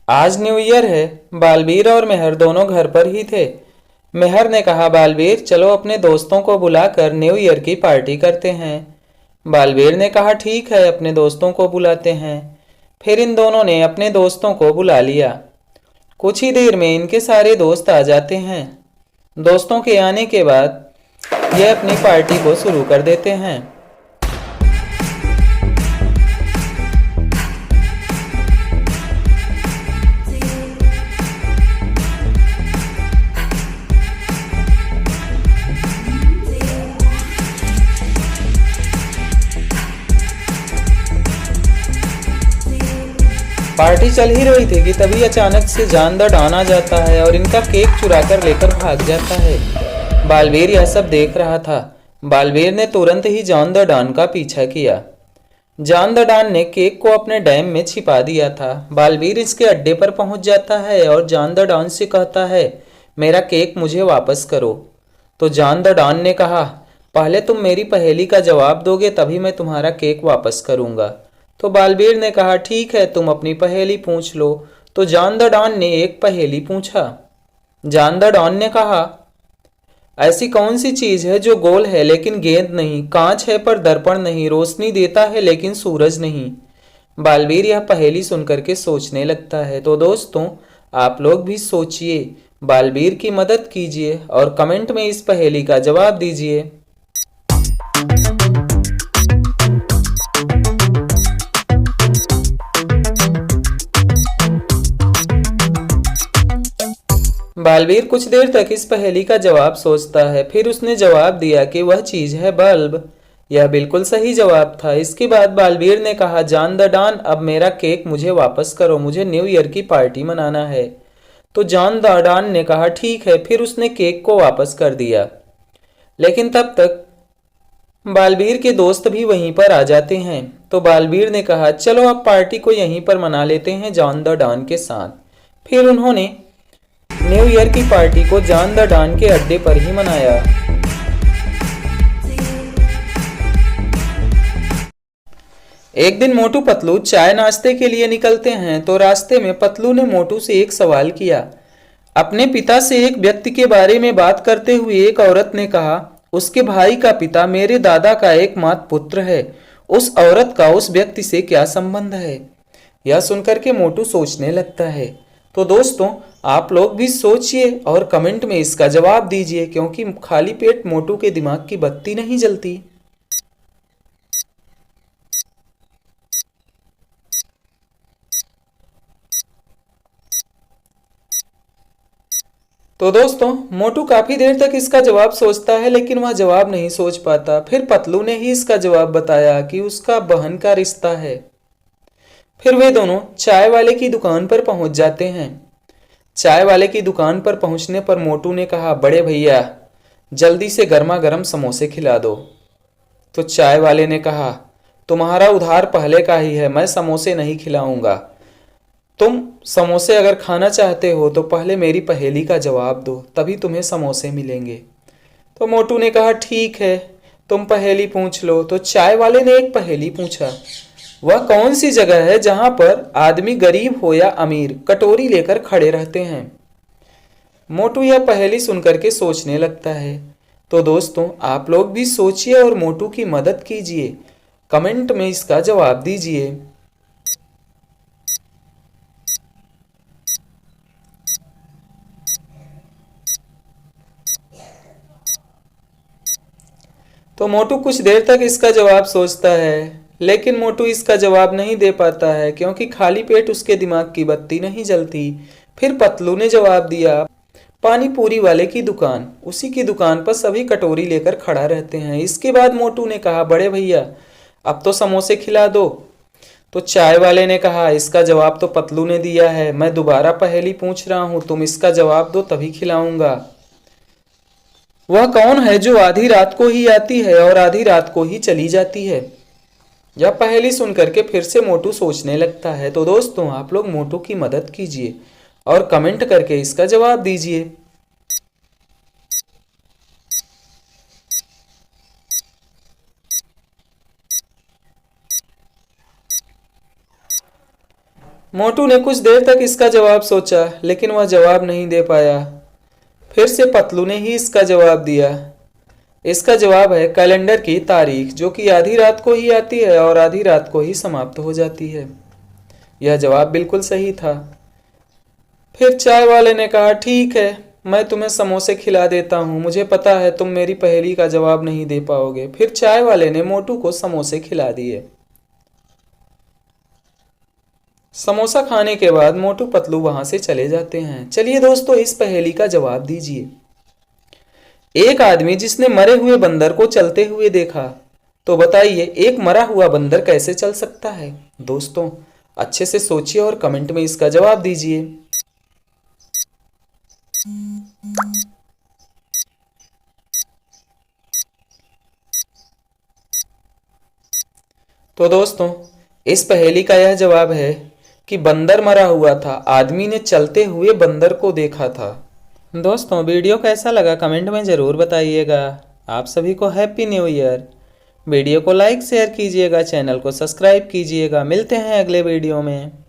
आज new year है। बालवीर और मेहर दोनों घर पर ही थे। मेहर ने कहा, बालवीर चलो अपने दोस्तों को बुलाकर न्यू ईयर की पार्टी करते हैं। बालवीर ने कहा, ठीक है, अपने दोस्तों को बुलाते हैं। फिर इन दोनों ने अपने दोस्तों को बुला लिया। कुछ ही देर में इनके सारे दोस्त आ जाते हैं। दोस्तों के आने के बाद ये अपनी पार्टी को शुरू कर देते हैं। पार्टी चल ही रही थी कि तभी अचानक से जानदार डॉन आ जाता है और इनका केक चुरा कर लेकर भाग जाता है। बालवीर यह सब देख रहा था। बालवीर ने तुरंत ही जॉन द डॉन का पीछा किया। जॉन द डॉन ने केक को अपने डैम में छिपा दिया था। बालवीर इसके अड्डे पर पहुंच जाता है और जॉन द डॉन से कहता है, मेरा केक मुझे वापस करो। तो जॉन द डॉन ने कहा, पहले तुम मेरी पहेली का जवाब दोगे तभी मैं तुम्हारा केक वापस करूंगा। तो बालवीर ने कहा, ठीक है, तुम अपनी पहेली पूछ लो। तो जॉन द डॉन ने एक पहेली पूछा। जॉन द डॉन ने कहा, ऐसी कौन सी चीज है जो गोल है लेकिन गेंद नहीं, कांच है पर दर्पण नहीं, रोशनी देता है लेकिन सूरज नहीं। बालवीर यह पहेली सुनकर के सोचने लगता है। तो दोस्तों, आप लोग भी सोचिए, बालवीर की मदद कीजिए और कमेंट में इस पहेली का जवाब दीजिए। बालवीर कुछ देर तक इस पहेली का जवाब सोचता है। फिर उसने जवाब दिया कि वह चीज है बल्ब। यह बिल्कुल सही जवाब था। इसके बाद बालवीर ने कहा, जॉन द डॉन, अब मेरा केक मुझे वापस करो, मुझे न्यू ईयर की पार्टी मनाना है। तो जॉन द डॉन ने कहा, ठीक है। फिर उसने केक को वापस कर दिया। लेकिन तब तक बालवीर के दोस्त भी वहीं पर आ जाते हैं। तो बालवीर ने कहा, चलो अब पार्टी को यहीं पर मना लेते हैं जॉन द डॉन के साथ। फिर उन्होंने न्यू ईयर की पार्टी को जॉन द डॉन के अड्डे पर ही मनाया। एक दिन मोटू पतलू चाय नाश्ते के लिए निकलते हैं। तो रास्ते में पतलू ने मोटू से एक सवाल किया। अपने पिता से एक व्यक्ति के बारे में बात करते हुए एक औरत ने कहा, उसके भाई का पिता मेरे दादा का एकमात्र पुत्र है। उस औरत का उस व्यक्ति से क्या संबंध है? यह सुनकर के मोटू सोचने लगता है। तो दोस्तों, आप लोग भी सोचिए और कमेंट में इसका जवाब दीजिए, क्योंकि खाली पेट मोटू के दिमाग की बत्ती नहीं जलती। तो दोस्तों, मोटू काफी देर तक इसका जवाब सोचता है, लेकिन वह जवाब नहीं सोच पाता। फिर पतलू ने ही इसका जवाब बताया कि उसका बहन का रिश्ता है। फिर वे दोनों चाय वाले की दुकान पर पहुंच जाते हैं। चाय वाले की दुकान पर पहुंचने पर मोटू ने कहा, बड़े भैया, जल्दी से गर्मा गर्म समोसे खिला दो। तो चाय वाले ने कहा, तुम्हारा उधार पहले का ही है, मैं समोसे नहीं खिलाऊंगा। तुम समोसे अगर खाना चाहते हो तो पहले मेरी पहेली का जवाब दो, तभी तुम्हें समोसे मिलेंगे। तो मोटू ने कहा, ठीक है, तुम पहेली पूछ लो। तो चाय वाले ने एक पहेली पूछा। वह कौन सी जगह है जहां पर आदमी गरीब हो या अमीर कटोरी लेकर खड़े रहते हैं? मोटू यह पहेली सुनकर के सोचने लगता है। तो दोस्तों, आप लोग भी सोचिए और मोटू की मदद कीजिए। कमेंट में इसका जवाब दीजिए। तो मोटू कुछ देर तक इसका जवाब सोचता है, लेकिन मोटू इसका जवाब नहीं दे पाता है, क्योंकि खाली पेट उसके दिमाग की बत्ती नहीं जलती। फिर पतलू ने जवाब दिया, पानी पूरी वाले की दुकान। उसी की दुकान पर सभी कटोरी लेकर खड़ा रहते हैं। इसके बाद मोटू ने कहा, बड़े भैया, अब तो समोसे खिला दो। तो चाय वाले ने कहा, इसका जवाब तो पतलू ने दिया है, मैं दोबारा पहेली पूछ रहा हूं, तुम इसका जवाब दो तभी खिलाऊंगा। वह कौन है जो आधी रात को ही आती है और आधी रात को ही चली जाती है? यह पहेली सुनकर के फिर से मोटू सोचने लगता है। तो दोस्तों, आप लोग मोटू की मदद कीजिए और कमेंट करके इसका जवाब दीजिए। मोटू ने कुछ देर तक इसका जवाब सोचा, लेकिन वह जवाब नहीं दे पाया। फिर से पतलू ने ही इसका जवाब दिया। इसका जवाब है कैलेंडर की तारीख, जो कि आधी रात को ही आती है और आधी रात को ही समाप्त हो जाती है। यह जवाब बिल्कुल सही था। फिर चाय वाले ने कहा, ठीक है, मैं तुम्हें समोसे खिला देता हूँ, मुझे पता है तुम मेरी पहेली का जवाब नहीं दे पाओगे। फिर चाय वाले ने मोटू को समोसे खिला दिए। समोसा खाने के बाद मोटू पतलू वहां से चले जाते हैं। चलिए दोस्तों, इस पहेली का जवाब दीजिए। एक आदमी जिसने मरे हुए बंदर को चलते हुए देखा, तो बताइए एक मरा हुआ बंदर कैसे चल सकता है? दोस्तों, अच्छे से सोचिए और कमेंट में इसका जवाब दीजिए। तो दोस्तों, इस पहेली का यह जवाब है कि बंदर मरा हुआ था, आदमी ने चलते हुए बंदर को देखा था। दोस्तों, वीडियो कैसा लगा कमेंट में ज़रूर बताइएगा। आप सभी को हैप्पी न्यू ईयर। वीडियो को लाइक शेयर कीजिएगा, चैनल को सब्सक्राइब कीजिएगा। मिलते हैं अगले वीडियो में।